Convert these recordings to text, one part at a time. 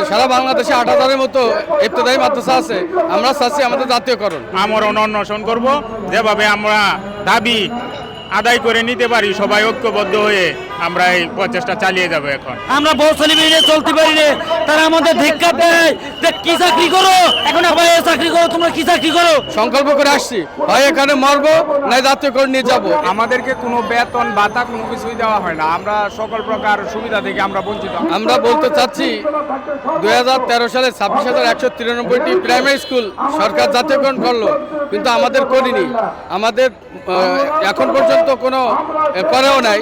সারা বাংলাদেশে ৮,০০০-এর মতো ইবতেদায়ী মাদ্রাসা আছে। আমরা চাচ্ছি আমাদের জাতীয়করণ। আমরা অনশন করব, যেভাবে আমরা দাবি আদায় করে নিতে পারি, সবাই ঐক্যবদ্ধ হয়ে আমরা এই প্রচেষ্টা চালিয়ে যাব। এখন আমরা বৌসালি বেরিয়ে চলতে পারি না, তারা আমাদের ধিক্কার দেয় যে কি চাকরি করো, এখন আবার চাকরি করো, তোমরা কি চাকরি করো। সংকল্প করে আসছি, হয় এখানে মরবো না জাতীয়করণ নিয়ে যাব। আমাদেরকে কোনো বেতন ভাতা কোনো কিছুই দেওয়া হয় না, আমরা সকল প্রকার সুবিধা থেকে আমরা বঞ্চিত। আমরা বলতে চাচ্ছি 2013 সালে 26,193টি প্রাইমারি স্কুল সরকার জাতীয়করণ করলো, কিন্তু আমাদের করিনি। আমাদের এখন পর্যন্ত কোনো করেও নাই।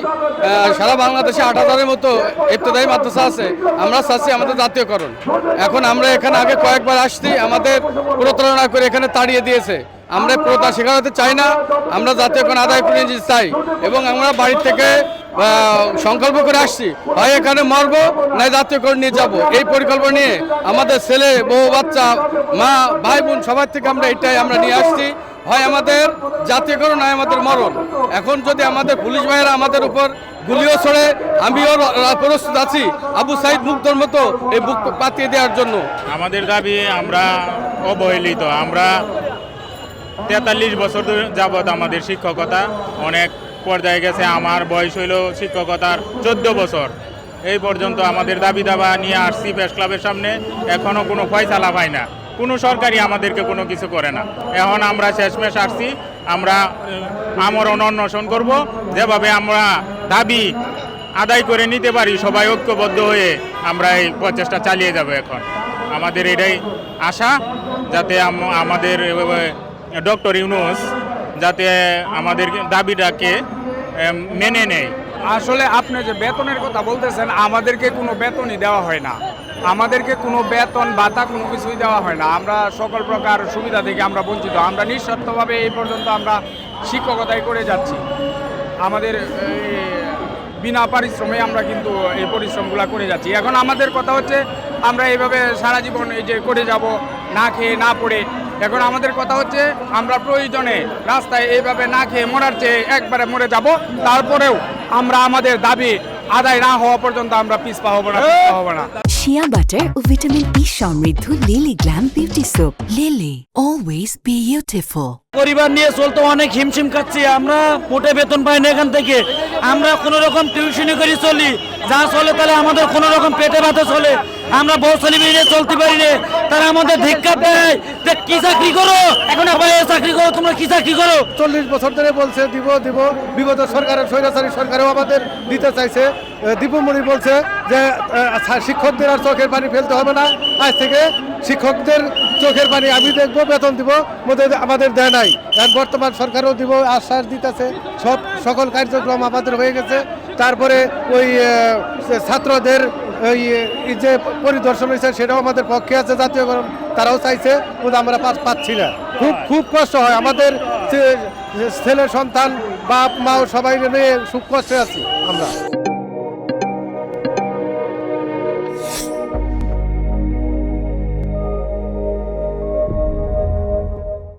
সারা বাংলাদেশে 8,000-এর মতো ইবতেদায়ী মাদ্রাসা আছে। আমরা চাচ্ছি আমাদের জাতীয়করণ। এখন আমরা এখানে আগে কয়েকবার আসছি, আমাদের প্রতারণা করে এখানে তাড়িয়ে দিয়েছে। আমরা প্রথা শেখাতে চাই না, আমরা জাতীয়করণ আদায় করে নিতে চাই। এবং আমরা বাড়ির থেকে সংকল্প করে আসছি, হয় এখানে মরবো না জাতীয়করণ নিয়ে যাব। এই পরিকল্পনা নিয়ে আমাদের ছেলে, বউ, বাচ্চা, মা, ভাই, বোন সবার থেকে আমরা এটাই আমরা নিয়ে আসছি, হয় আমাদের জাতীয়করণ নয় আমাদের মরণ। এখন যদি আমাদের পুলিশ ভাইয়েরা আমাদের উপর গুলিও ছড়ে, আমিও প্রস্তুত আছি আবু সাইদ মুগ্ধর মতো এই বুক পাতিয়ে দেওয়ার জন্য। আমাদের দাবি আমরা অবহেলিত। আমরা 43 বছর যাবৎ আমাদের শিক্ষকতা অনেক পর্যায়ে গেছে। আমার বয়স হইল শিক্ষকতার 14 বছর। এই পর্যন্ত আমাদের দাবি দাবা নিয়ে আসছি প্রেস ক্লাবের সামনে, এখনও কোনো ফয়সালা পাই না। কোনো সরকারি আমাদেরকে কোনো কিছু করে না। এখন আমরা শেষমেশ আসছি, আমরা আমরণ অনশন করব, যেভাবে আমরা দাবি আদায় করে নিতে পারি, সবাই ঐক্যবদ্ধ হয়ে আমরা এই প্রচেষ্টা চালিয়ে যাব। এখন আমাদের এটাই আশা, যাতে আমাদের ডক্টর ইউনূস যাতে আমাদের দাবিটাকে মেনে নেয়। আসলে আপনি যে বেতনের কথা বলতেছেন, আমাদেরকে কোনো বেতনই দেওয়া হয় না, আমাদেরকে কোনো বেতন ভাতা কোনো কিছুই দেওয়া হয় না। আমরা সকল প্রকার সুবিধা থেকে আমরা বঞ্চিত। আমরা নিঃস্বার্থভাবে এই পর্যন্ত আমরা শিক্ষকতাই করে যাচ্ছি। আমাদের বিনা পারিশ্রমে আমরা কিন্তু এই পরিশ্রমগুলো করে যাচ্ছি। এখন আমাদের কথা হচ্ছে আমরা এইভাবে সারা জীবন এই যে করে যাব, না খেয়ে না পড়ে। এখন আমাদের কথা হচ্ছে আমরা প্রয়োজনে রাস্তায় এইভাবে না খেয়ে মরার চেয়ে একবারে মরে যাব, তারপরেও আমরা আমাদের দাবি আদায় না হওয়া পর্যন্ত আমরা পিছপা হব না। শিয়া বাটার ও ভিটামিন ই সমৃদ্ধ lily glam beauty soap. Lily, always beautiful. পরিবার নিয়ে চলতে অনেক হিমশিম খাচ্ছি। আমরা মোটে বেতন পাই না এখান থেকে। আমরা কোনো রকম টিউশনি করে চলি, যা চলে তাহলে আমাদের কোনো রকম পেটে ভাতে চলে। আমরা বৌসালি বেরিয়ে চলতে পারি না, তারা আমাদের ধিক্কার দেয় যে কি চাকরি করো, এখন আবার চাকরি করো, তোমরা কি চাকরি করো। 40 বছর ধরে বলছে দিব দিব, বিগত সরকারের স্বৈরাচারী সরকারও আমাদের দিতে চাইছে। দীপুমণি বলছে যে শিক্ষকদের আর চোখের পানি ফেলতে হবে না, আজ থেকে শিক্ষকদের চোখের পানি আমি দেখবো, বেতন দিব, আমাদের দেয় নাই। আর বর্তমান সরকারও দিব আশ্বাস দিতেছে, সকল কার্যক্রম আমাদের হয়ে গেছে। তারপরে ওই ছাত্রদের ওই যে পরিদর্শন হয়েছে সেটাও আমাদের পক্ষে আছে, জাতীয়করণ তারাও চাইছে, কিন্তু আমরা পাচ্ছি না। খুব কষ্ট হয় আমাদের, ছেলে সন্তান, বাপ মা সবাই নিয়ে সুখ কষ্টে আছি আমরা।